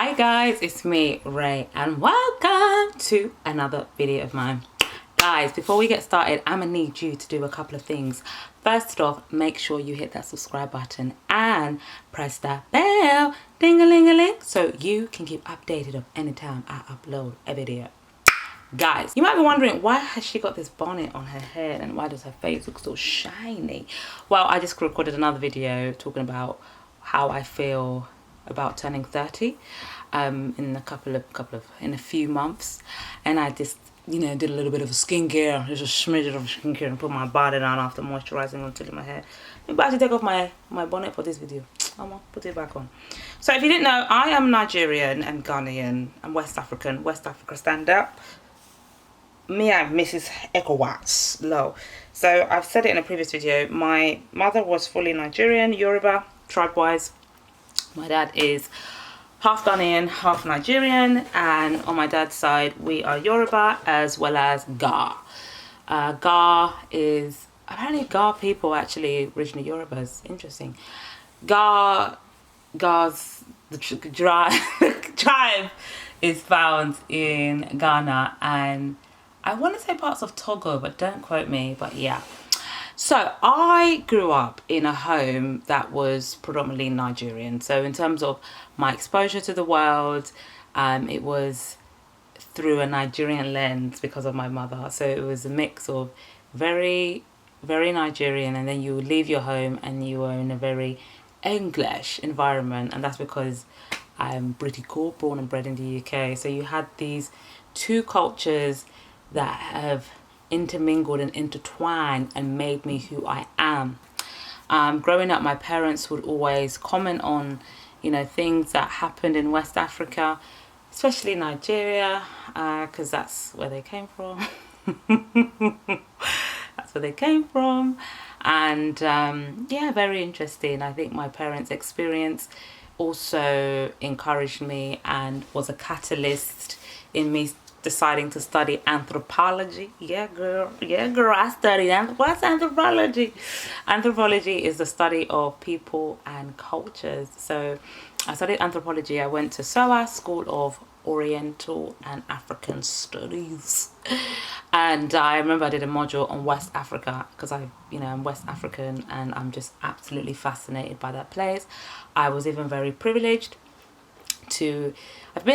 Hi guys, it's me, Ray, and welcome to another video of mine. Guys, before we get started, I'm gonna need you to do a couple of things. First off, make sure you hit that subscribe button and press that bell, ding-a-ling-a-ling, so you can keep updated of anytime I upload a video. Guys, you might be wondering, why has she got this bonnet on her head and why does her face look so shiny? Well, I just recorded another video talking about how I feel about turning 30 in a few months, and I just did a little bit of skincare, just a smidge of skincare, and put my body down after moisturizing until my hair. Maybe I should take off my bonnet for this video. I'm gonna put it back on. So if you didn't know, I am Nigerian and Ghanaian and West African. West Africa stand up. Me and Mrs. ECOWAS low. So I've said it in a previous video, my mother was fully Nigerian, Yoruba, tribe-wise. My dad is half Ghanaian, half Nigerian, and on my dad's side we are Yoruba as well as Ga. Ga is, apparently Ga people actually originally Yorubas. Interesting. Ga's the tribe is found in Ghana and I want to say parts of Togo, but don't quote me, but yeah. So I grew up in a home that was predominantly Nigerian. So in terms of my exposure to the world, it was through a Nigerian lens because of my mother. So it was a mix of very, very Nigerian, and then you would leave your home and you were in a very English environment, and that's because I'm British, born and bred in the UK. So you had these two cultures that have intermingled and intertwined and made me who I am. Growing up, my parents would always comment on, things that happened in West Africa, especially Nigeria, because that's where they came from. That's where they came from. And yeah, very interesting. I think my parents' experience also encouraged me and was a catalyst in me deciding to study anthropology. Yeah girl, I studied what's anthropology? Anthropology is the study of people and cultures. So I studied anthropology. I went to SOAS, School of Oriental and African Studies, and I remember I did a module on West Africa because I'm West African and I'm just absolutely fascinated by that place. I was even very privileged to I'm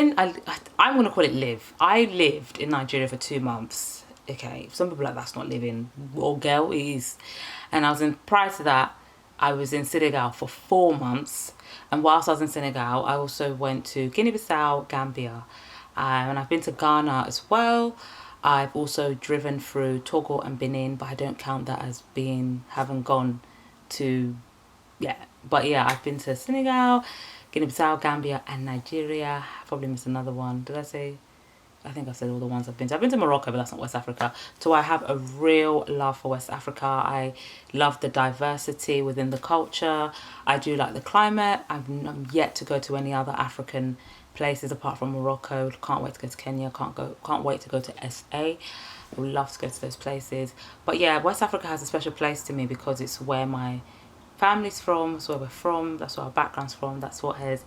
gonna call it live. I lived in Nigeria for 2 months. Okay, some people are like, that's not living. Well, girl, it is. And prior to that, I was in Senegal for 4 months, and whilst I was in Senegal, I also went to Guinea-Bissau, Gambia, and I've been to Ghana as well. I've also driven through Togo and Benin, but I don't count that as having gone to, yeah. But yeah, I've been to Senegal, Guinea-Bissau, Gambia, and Nigeria. I probably missed another one. Did I say? I think I said all the ones I've been to. I've been to Morocco, but that's not West Africa. So I have a real love for West Africa. I love the diversity within the culture. I do like the climate. I'm yet to go to any other African places apart from Morocco. Can't wait to go to Kenya. Can't wait to go to SA. I would love to go to those places. But yeah, West Africa has a special place to me because it's where my family's from, that's where we're from, that's where our background's from, that's what has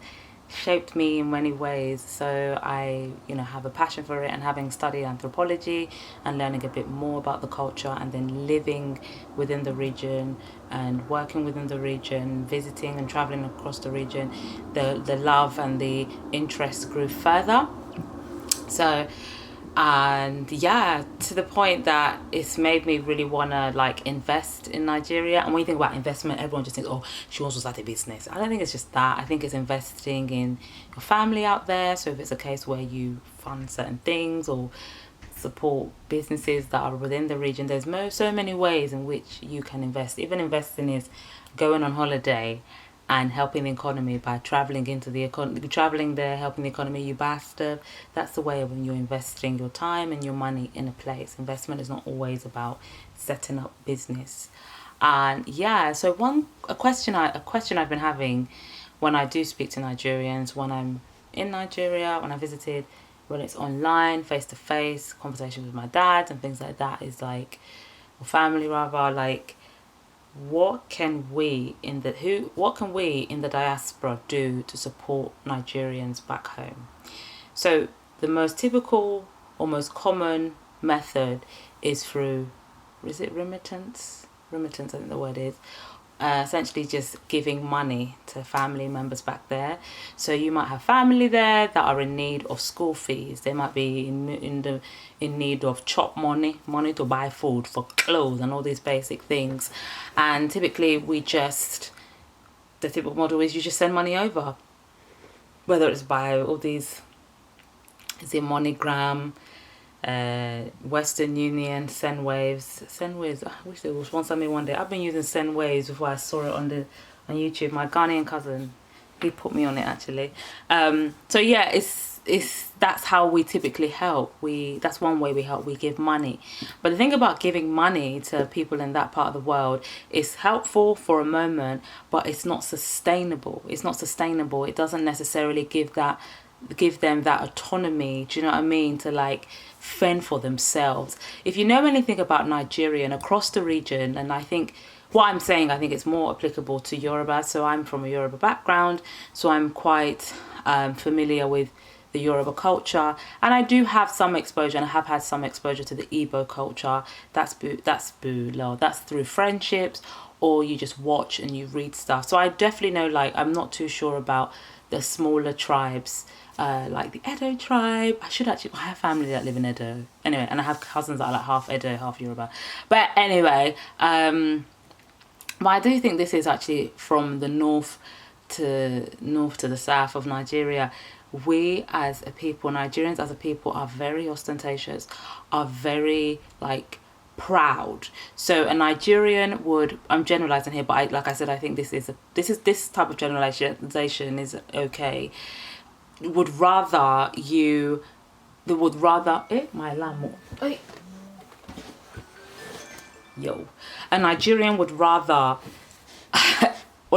shaped me in many ways. So I have a passion for it, and having studied anthropology and learning a bit more about the culture and then living within the region and working within the region, visiting and traveling across the region, the love and the interest grew further. So and yeah, to the point that it's made me really want to invest in Nigeria. And when you think about investment, everyone just thinks, oh, she wants to start a business. I don't think it's just that. I think it's investing in your family out there. So if it's a case where you fund certain things or support businesses that are within the region, there's so many ways in which you can invest. Even investing is going on holiday and helping the economy by traveling there, helping the economy. You buy stuff. That's the way when you're investing your time and your money in a place. Investment is not always about setting up business. And yeah, so a question I've been having when I do speak to Nigerians, when I'm in Nigeria, when I visited, when it's online, face to face, conversations with my dad and things like that, is or family rather, what can we in the diaspora do to support Nigerians back home? So the most typical or most common method is through, is it remittance? Remittance, I think the word is. Essentially just giving money to family members back there. So you might have family there that are in need of school fees. They might be in need of chop money to buy food, for clothes and all these basic things. And typically the typical model is you just send money over, whether it's by all these, is it MoneyGram, Western Union, Sendwaves. I wish there was one something one day. I've been using Sendwaves before I saw it on YouTube. My Ghanaian cousin, he put me on it actually. So yeah, that's how we typically help. That's one way we help. We give money. But the thing about giving money to people in that part of the world is helpful for a moment, but it's not sustainable. It doesn't necessarily give them that autonomy, do you know what I mean, to like fend for themselves. If you know anything about Nigeria and across the region, and I think it's more applicable to Yoruba, so I'm from a Yoruba background, so I'm quite familiar with the Yoruba culture, and I do have some exposure, and I have had some exposure to the Igbo culture. That's through friendships, or you just watch and you read stuff. So I definitely know, like, I'm not too sure about the smaller tribes, like the Edo tribe. I have family that live in Edo. Anyway, and I have cousins that are like half Edo, half Yoruba. But anyway, but I do think this is actually from the north to the south of Nigeria. We as a people, Nigerians as a people, are very ostentatious, are very like proud. So a Nigerian would, I'm generalizing here, but like I said, I think this type of generalization is okay. A Nigerian would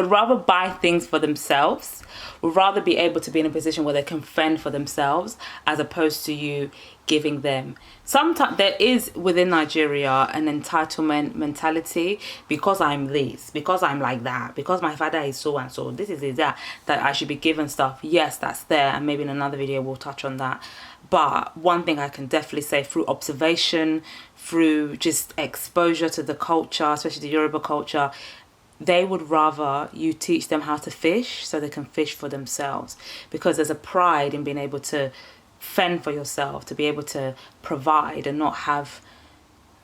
rather buy things for themselves, would rather be able to be in a position where they can fend for themselves, as opposed to you giving them. Sometimes there is within Nigeria an entitlement mentality, because I'm this, because I'm like that, because my father is so and so, this is that I should be given stuff. Yes, that's there, and maybe in another video we'll touch on that. But one thing I can definitely say, through observation, through just exposure to the culture, especially the Yoruba culture, they would rather you teach them how to fish so they can fish for themselves, because there's a pride in being able to fend for yourself, to be able to provide and not have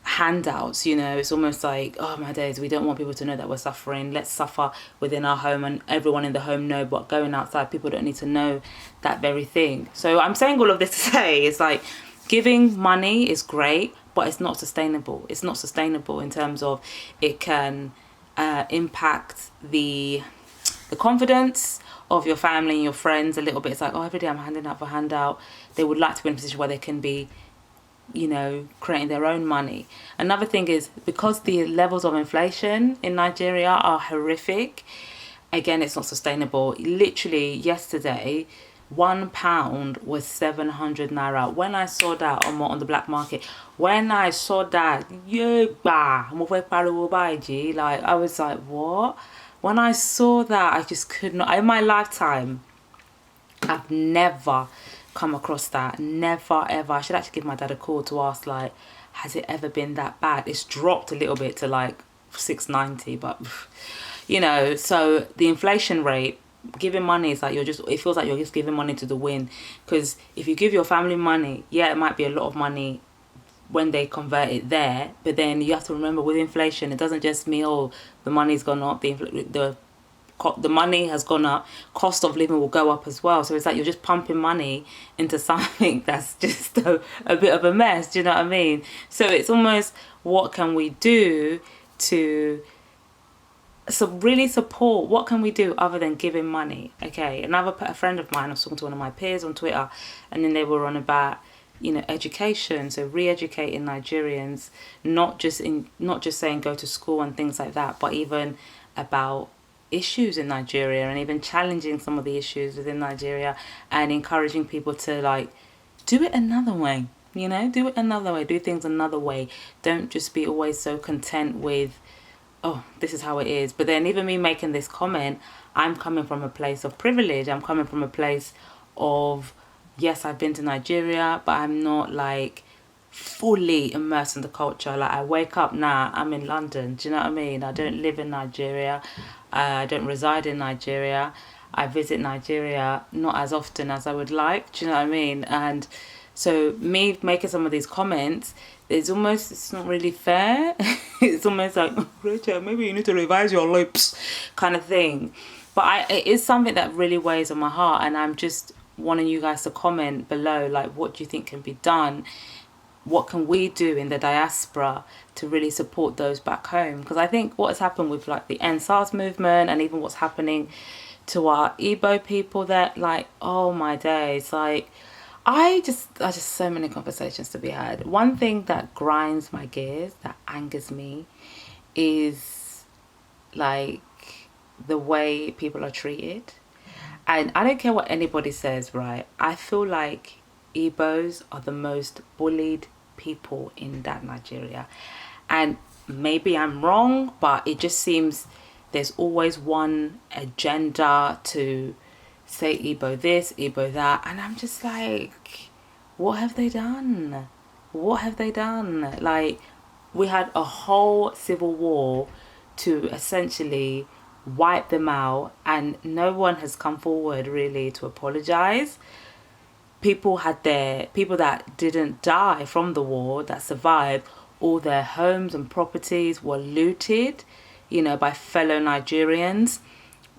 handouts. It's almost like, oh my days, we don't want people to know that we're suffering. Let's suffer within our home and everyone in the home know, but going outside, people don't need to know that very thing. So I'm saying all of this to say, it's like, giving money is great, but it's not sustainable. It's not sustainable in terms of it can impact the confidence of your family and your friends a little bit. It's like, oh, every day I'm handing out for handout. They would like to be in a position where they can be, creating their own money. Another thing is, because the levels of inflation in Nigeria are horrific, again, it's not sustainable. Literally yesterday, £1 was 700 naira. When I saw that on the black market, like, I was like, what? When I saw that, I just could not. In my lifetime, I've never come across that. Never, ever. I should actually give my dad a call to ask, like, has it ever been that bad? It's dropped a little bit to like 690, but so the inflation rate, giving money is like, it feels like you're just giving money to the wind. Because if you give your family money, yeah, it might be a lot of money when they convert it there, but then you have to remember, with inflation, it doesn't just mean, oh, the money's gone up, the money has gone up, cost of living will go up as well. So it's like you're just pumping money into something that's just a bit of a mess. Do you know what I mean? So it's almost, what can we do to really support? What can we do other than giving money? Okay, a friend of mine, I was talking to one of my peers on Twitter, and then they were on about education, so re-educating Nigerians, not just saying go to school and things like that, but even about issues in Nigeria, and even challenging some of the issues within Nigeria, and encouraging people to like do it another way, do things another way. Don't just be always so content with, oh, this is how it is. But then even me making this comment, I'm coming from a place of privilege. I'm coming from a place of, yes, I've been to Nigeria, but I'm not like fully immersed in the culture. Like I wake up now, I'm in London. Do you know what I mean? I don't live in Nigeria. I don't reside in Nigeria. I visit Nigeria not as often as I would like. Do you know what I mean? And so me making some of these comments, it's not really fair. It's almost like, "Oh, Rachel, maybe you need to revise your lips," kind of thing. But it is something that really weighs on my heart, and I'm just wanting you guys to comment below, like, what do you think can be done? What can we do in the diaspora to really support those back home? Because I think what has happened with like the NSARS movement, and even what's happening to our Igbo people, that like, oh my days, like I just so many conversations to be had. One thing that grinds my gears, that angers me, is like the way people are treated. And I don't care what anybody says, right? I feel like Igbos are the most bullied people in that Nigeria. And maybe I'm wrong, but it just seems there's always one agenda to say Igbo this, Igbo that. And I'm just like, what have they done? What have they done? Like, we had a whole civil war to essentially wipe them out, and no one has come forward really to apologize. People that didn't die from the war, that survived, all their homes and properties were looted, by fellow Nigerians.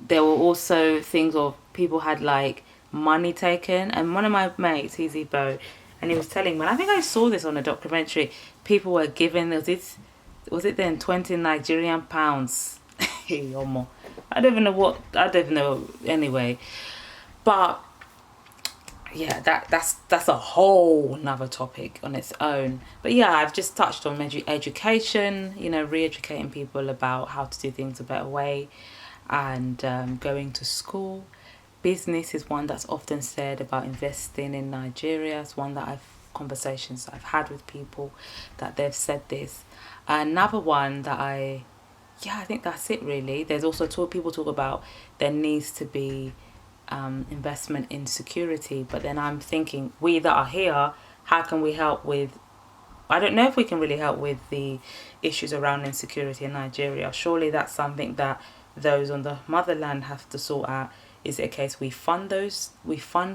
There were also things of people had like money taken, and one of my mates, he's Igbo, and he was telling me, and I think I saw this on a documentary, people were given, was it then 20 Nigerian pounds? Or more. I don't even know anyway. But yeah, that's a whole nother topic on its own. But yeah, I've just touched on education, re-educating people about how to do things a better way, and going to school. Business is one that's often said about investing in Nigeria. It's one that conversations I've had with people that they've said this. Another one that I think that's it really. There's also people talk about there needs to be investment in security, but then I'm thinking, we that are here, how can we help with, I don't know if we can really help with the issues around insecurity in Nigeria. Surely that's something that those on the motherland have to sort out. Is it a case we fund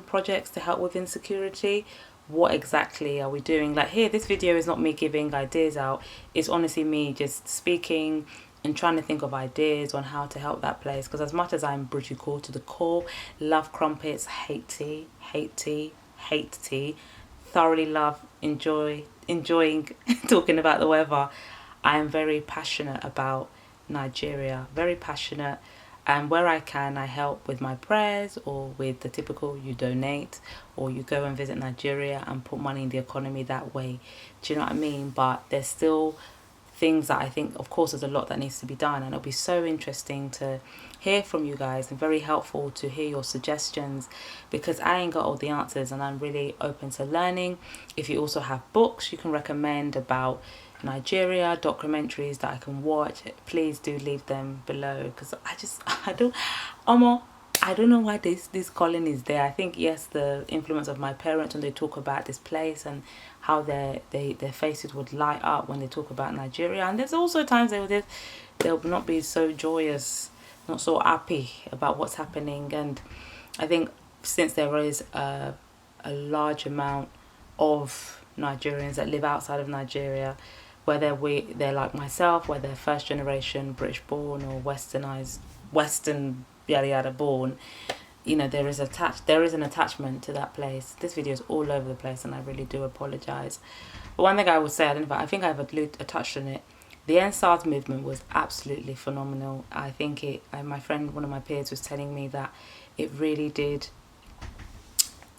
projects to help with insecurity? What exactly are we doing? Like here, this video is not me giving ideas out. It's honestly me just speaking and trying to think of ideas on how to help that place. Because as much as I'm British to the core, love crumpets, hate tea, thoroughly love, enjoying talking about the weather, I am very passionate about Nigeria, very passionate. And where I can, I help with my prayers, or with the typical, you donate or you go and visit Nigeria and put money in the economy that way. Do you know what I mean? But there's still things that I think, of course, there's a lot that needs to be done, and it'll be so interesting to hear from you guys, and very helpful to hear your suggestions, because I ain't got all the answers and I'm really open to learning. If you also have books you can recommend about Nigeria, documentaries that I can watch, please do leave them below, because I don't know why this calling is there. I think, yes, the influence of my parents when they talk about this place, and how their faces would light up when they talk about Nigeria. And there's also times they'll not be so joyous, not so happy about what's happening. And I think since there is a large amount of Nigerians that live outside of Nigeria, whether they're like myself, whether they're first generation British born or Western yada yada born, there is an attachment to that place. This video is all over the place, and I really do apologize. But one thing I would say, I think I've touched on it. The NSARS movement was absolutely phenomenal. I think my friend, one of my peers, was telling me that it really did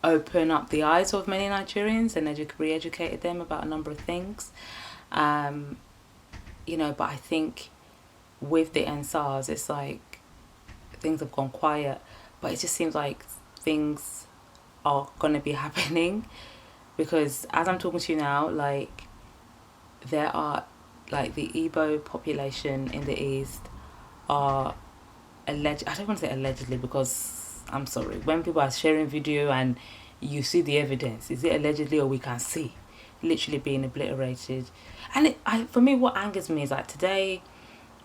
open up the eyes of many Nigerians and re-educated them about a number of things. But I think with the NSARS, it's like things have gone quiet, but it just seems like things are going to be happening, because as I'm talking to you now, like there are like the Igbo population in the East are I don't want to say allegedly, because I'm sorry, when people are sharing video and you see the evidence, is it allegedly or we can see literally being obliterated? And for me, what angers me is like today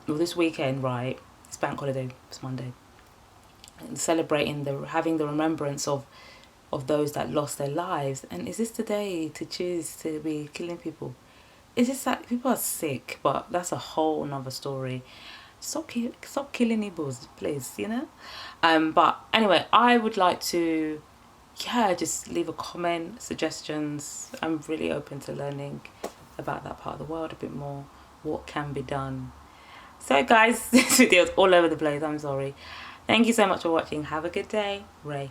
or this weekend, right, it's bank holiday, it's Monday, and celebrating having the remembrance of those that lost their lives. And is this today to choose to be killing people? It's just like people are sick, but that's a whole nother story. Stop killing Igbos, please, you know. But anyway, I would like to, just leave a comment, suggestions. I'm really open to learning about that part of the world a bit more. What can be done? So, guys, this video is all over the place. I'm sorry. Thank you so much for watching. Have a good day. Ray.